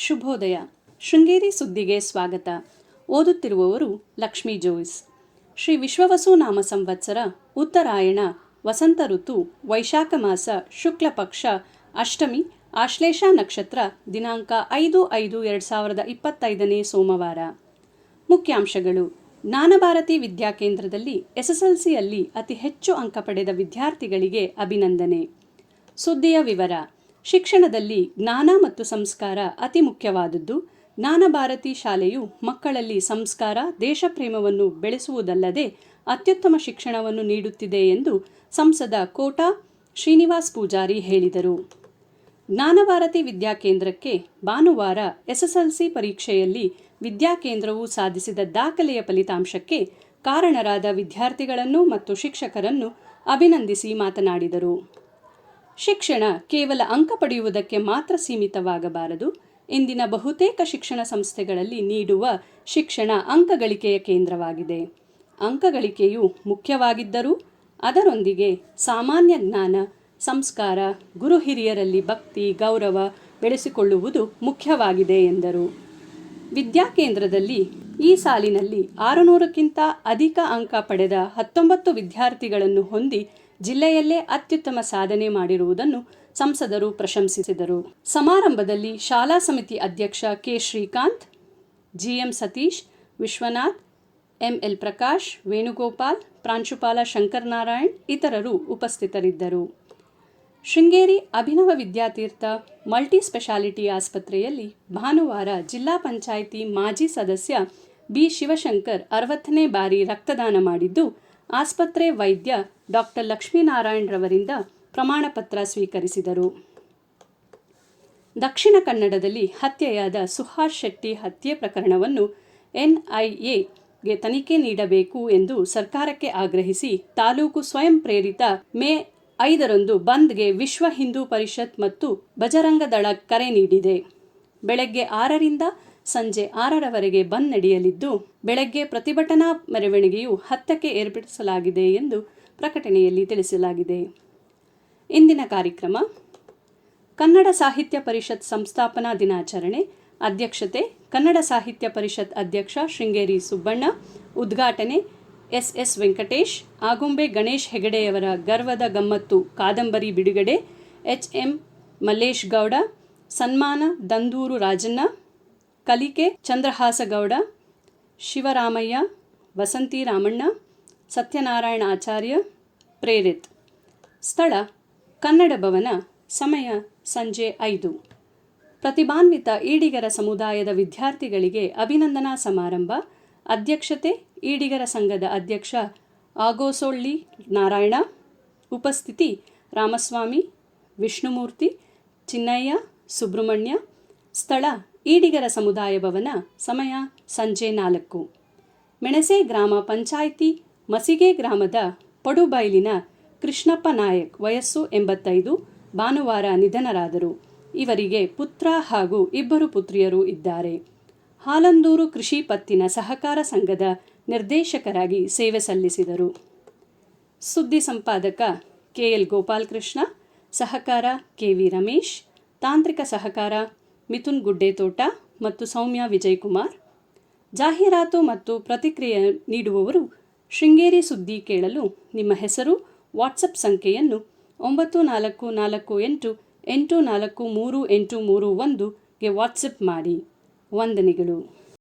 ಶುಭೋದಯ. ಶೃಂಗೇರಿ ಸುದ್ದಿಗೆ ಸ್ವಾಗತ. ಓದುತ್ತಿರುವವರು ಲಕ್ಷ್ಮೀ ಜೋಯಿಸ್. ಶ್ರೀ ವಿಶ್ವವಸುನಾಮ ಸಂವತ್ಸರ ಉತ್ತರಾಯಣ ವಸಂತ ಋತು ವೈಶಾಖ ಮಾಸ ಶುಕ್ಲ ಪಕ್ಷ ಅಷ್ಟಮಿ ಆಶ್ಲೇಷ ನಕ್ಷತ್ರ ದಿನಾಂಕ 5/5/2025 ಸೋಮವಾರ. ಮುಖ್ಯಾಂಶಗಳು. ಜ್ಞಾನಭಾರತಿ ವಿದ್ಯಾಕೇಂದ್ರದಲ್ಲಿ ಎಸ್ಎಸ್ಎಲ್ಸಿಯಲ್ಲಿ ಅತಿ ಹೆಚ್ಚು ಅಂಕ ಪಡೆದ ವಿದ್ಯಾರ್ಥಿಗಳಿಗೆ ಅಭಿನಂದನೆ. ಸುದ್ದಿಯ ವಿವರ. ಶಿಕ್ಷಣದಲ್ಲಿ ಜ್ಞಾನ ಮತ್ತು ಸಂಸ್ಕಾರ ಅತಿ ಮುಖ್ಯವಾದದ್ದು. ಜ್ಞಾನಭಾರತಿ ಶಾಲೆಯು ಮಕ್ಕಳಲ್ಲಿ ಸಂಸ್ಕಾರ, ದೇಶಪ್ರೇಮವನ್ನು ಬೆಳೆಸುವುದಲ್ಲದೆ ಅತ್ಯುತ್ತಮ ಶಿಕ್ಷಣವನ್ನು ನೀಡುತ್ತಿದೆ ಎಂದು ಸಂಸದ ಕೋಟಾ ಶ್ರೀನಿವಾಸ್ ಪೂಜಾರಿ ಹೇಳಿದರು. ಜ್ಞಾನಭಾರತಿ ವಿದ್ಯಾಕೇಂದ್ರಕ್ಕೆ ಭಾನುವಾರ ಎಸ್ಎಸ್ಎಲ್ಸಿ ಪರೀಕ್ಷೆಯಲ್ಲಿ ವಿದ್ಯಾಕೇಂದ್ರವು ಸಾಧಿಸಿದ ದಾಖಲೆಯ ಫಲಿತಾಂಶಕ್ಕೆ ಕಾರಣರಾದ ವಿದ್ಯಾರ್ಥಿಗಳನ್ನು ಮತ್ತು ಶಿಕ್ಷಕರನ್ನು ಅಭಿನಂದಿಸಿ ಮಾತನಾಡಿದರು. ಶಿಕ್ಷಣ ಕೇವಲ ಅಂಕ ಪಡೆಯುವುದಕ್ಕೆ ಮಾತ್ರ ಸೀಮಿತವಾಗಬಾರದು. ಇಂದಿನ ಬಹುತೇಕ ಶಿಕ್ಷಣ ಸಂಸ್ಥೆಗಳಲ್ಲಿ ನೀಡುವ ಶಿಕ್ಷಣ ಅಂಕಗಳಿಕೆಯ ಕೇಂದ್ರವಾಗಿದೆ. ಅಂಕಗಳಿಕೆಯು ಮುಖ್ಯವಾಗಿದ್ದರೂ ಅದರೊಂದಿಗೆ ಸಾಮಾನ್ಯ ಜ್ಞಾನ, ಸಂಸ್ಕಾರ, ಗುರು ಹಿರಿಯರಲ್ಲಿ ಭಕ್ತಿ, ಗೌರವ ಬೆಳೆಸಿಕೊಳ್ಳುವುದು ಮುಖ್ಯವಾಗಿದೆ ಎಂದರು. ವಿದ್ಯಾಕೇಂದ್ರದಲ್ಲಿ ಈ ಸಾಲಿನಲ್ಲಿ 600ಕ್ಕಿಂತ ಅಧಿಕ ಅಂಕ ಪಡೆದ 19 ವಿದ್ಯಾರ್ಥಿಗಳನ್ನು ಹೊಂದಿ ಜಿಲ್ಲೆಯಲ್ಲೇ ಅತ್ಯುತ್ತಮ ಸಾಧನೆ ಮಾಡಿರುವುದನ್ನು ಸಂಸದರು ಪ್ರಶಂಸಿಸಿದರು. ಸಮಾರಂಭದಲ್ಲಿ ಶಾಲಾ ಸಮಿತಿ ಅಧ್ಯಕ್ಷ K. Srikanth, GM Satish, Vishwanath, ML Prakash, Venugopal, ಪ್ರಾಂಶುಪಾಲ ಶಂಕರನಾರಾಯಣ್ ಇತರರು ಉಪಸ್ಥಿತರಿದ್ದರು. ಶೃಂಗೇರಿ ಅಭಿನವ ವಿದ್ಯಾತೀರ್ಥ ಮಲ್ಟಿ ಸ್ಪೆಷಾಲಿಟಿ ಆಸ್ಪತ್ರೆಯಲ್ಲಿ ಭಾನುವಾರ ಜಿಲ್ಲಾ ಪಂಚಾಯಿತಿ ಮಾಜಿ ಸದಸ್ಯ ಬಿ. ಶಿವಶಂಕರ್ 60ನೇ ಬಾರಿ ರಕ್ತದಾನ ಮಾಡಿದ್ದು, ಆಸ್ಪತ್ರೆ ವೈದ್ಯ ಡಾಕ್ಟರ್ ಲಕ್ಷ್ಮೀನಾರಾಯಣ್ ರವರಿಂದ ಪ್ರಮಾಣ ಪತ್ರ ಸ್ವೀಕರಿಸಿದರು. ದಕ್ಷಿಣ ಕನ್ನಡದಲ್ಲಿ ಹತ್ಯೆಯಾದ ಸುಹಾಸ್ ಶೆಟ್ಟಿ ಹತ್ಯೆ ಪ್ರಕರಣವನ್ನು ಎನ್ಐಎಗೆ ತನಿಖೆ ನೀಡಬೇಕು ಎಂದು ಸರ್ಕಾರಕ್ಕೆ ಆಗ್ರಹಿಸಿ ತಾಲೂಕು ಸ್ವಯಂ ಪ್ರೇರಿತ ಮೇ 5ರಂದು ಬಂದ್ಗೆ ವಿಶ್ವ ಹಿಂದೂ ಪರಿಷತ್ ಮತ್ತು ಬಜರಂಗ ದಳ ಕರೆ ನೀಡಿದೆ. ಬೆಳಗ್ಗೆ 6ರಿಂದ ಸಂಜೆ 6ರವರೆಗೆ ಬಂದ್ ನಡೆಯಲಿದ್ದು, ಬೆಳಗ್ಗೆ ಪ್ರತಿಭಟನಾ ಮೆರವಣಿಗೆಯು 10ಕ್ಕೆ ಏರ್ಪಡಿಸಲಾಗಿದೆ ಎಂದು ಪ್ರಕಟಣೆಯಲ್ಲಿ ತಿಳಿಸಲಾಗಿದೆ. ಇಂದಿನ ಕಾರ್ಯಕ್ರಮ: ಕನ್ನಡ ಸಾಹಿತ್ಯ ಪರಿಷತ್ ಸಂಸ್ಥಾಪನಾ ದಿನಾಚರಣೆ. ಅಧ್ಯಕ್ಷತೆ ಕನ್ನಡ ಸಾಹಿತ್ಯ ಪರಿಷತ್ ಅಧ್ಯಕ್ಷ ಶೃಂಗೇರಿ ಸುಬ್ಬಣ್ಣ. ಉದ್ಘಾಟನೆ ಎಸ್ ವೆಂಕಟೇಶ್. ಆಗುಂಬೆ ಗಣೇಶ್ ಹೆಗಡೆಯವರ ಗರ್ವದ ಗಮ್ಮತ್ತು ಕಾದಂಬರಿ ಬಿಡುಗಡೆ. ಎಂ ಮಲ್ಲೇಶ್ ಗೌಡ. ಸನ್ಮಾನ ದಂದೂರು ರಾಜಣ್ಣ. ಕಲಿಕೆ ಚಂದ್ರಹಾಸಗೌಡ, ಶಿವರಾಮಯ್ಯ, ವಸಂತಿ ರಾಮಣ್ಣ, ಸತ್ಯನಾರಾಯಣ ಆಚಾರ್ಯ. ಪ್ರೇರಿತ್. ಸ್ಥಳ ಕನ್ನಡ ಭವನ. ಸಮಯ ಸಂಜೆ 5. ಪ್ರತಿಭಾನ್ವಿತ ಈಡಿಗರ ಸಮುದಾಯದ ವಿದ್ಯಾರ್ಥಿಗಳಿಗೆ ಅಭಿನಂದನಾ ಸಮಾರಂಭ. ಅಧ್ಯಕ್ಷತೆ ಈಡಿಗರ ಸಂಘದ ಅಧ್ಯಕ್ಷ ಆಗೋಸೊಳ್ಳಿ ನಾರಾಯಣ. ಉಪಸ್ಥಿತಿ ರಾಮಸ್ವಾಮಿ, ವಿಷ್ಣುಮೂರ್ತಿ, ಚಿನ್ನಯ್ಯ, ಸುಬ್ರಹ್ಮಣ್ಯ. ಸ್ಥಳ ಈಡಿಗರ ಸಮುದಾಯ ಭವನ. ಸಮಯ ಸಂಜೆ 4. ಮೆಣಸೆ ಗ್ರಾಮ ಪಂಚಾಯಿತಿ ಮಸಿಗೆ ಗ್ರಾಮದ ಪಡುಬೈಲಿನ ಕೃಷ್ಣಪ್ಪ ನಾಯಕ್ ವಯಸ್ಸು 85 ಭಾನುವಾರ ನಿಧನರಾದರು. ಇವರಿಗೆ ಪುತ್ರ ಹಾಗೂ 2 ಪುತ್ರಿಯರು ಇದ್ದಾರೆ. ಹಾಲಂದೂರು ಕೃಷಿ ಪತ್ತಿನ ಸಹಕಾರ ಸಂಘದ ನಿರ್ದೇಶಕರಾಗಿ ಸೇವೆ ಸಲ್ಲಿಸಿದರು. ಸುದ್ದಿ ಸಂಪಾದಕ ಕೆಎಲ್ ಗೋಪಾಲಕೃಷ್ಣ. ಸಹಕಾರ ಕೆವಿ ರಮೇಶ್. ತಾಂತ್ರಿಕ ಸಹಕಾರ ಮಿಥುನ್ ಗುಡ್ಡೇತೋಟ ಮತ್ತು ಸೌಮ್ಯ ವಿಜಯಕುಮಾರ್. ಜಾಹೀರಾತು ಮತ್ತು ಪ್ರತಿಕ್ರಿಯೆ ನೀಡುವವರು ಶೃಂಗೇರಿ ಸುದ್ದಿ ಕೇಳಲು ನಿಮ್ಮ ಹೆಸರು, ವಾಟ್ಸಪ್ ಸಂಖ್ಯೆಯನ್ನು 9448843831ಗೆ ವಾಟ್ಸಪ್ ಮಾಡಿ. ವಂದನೆಗಳು.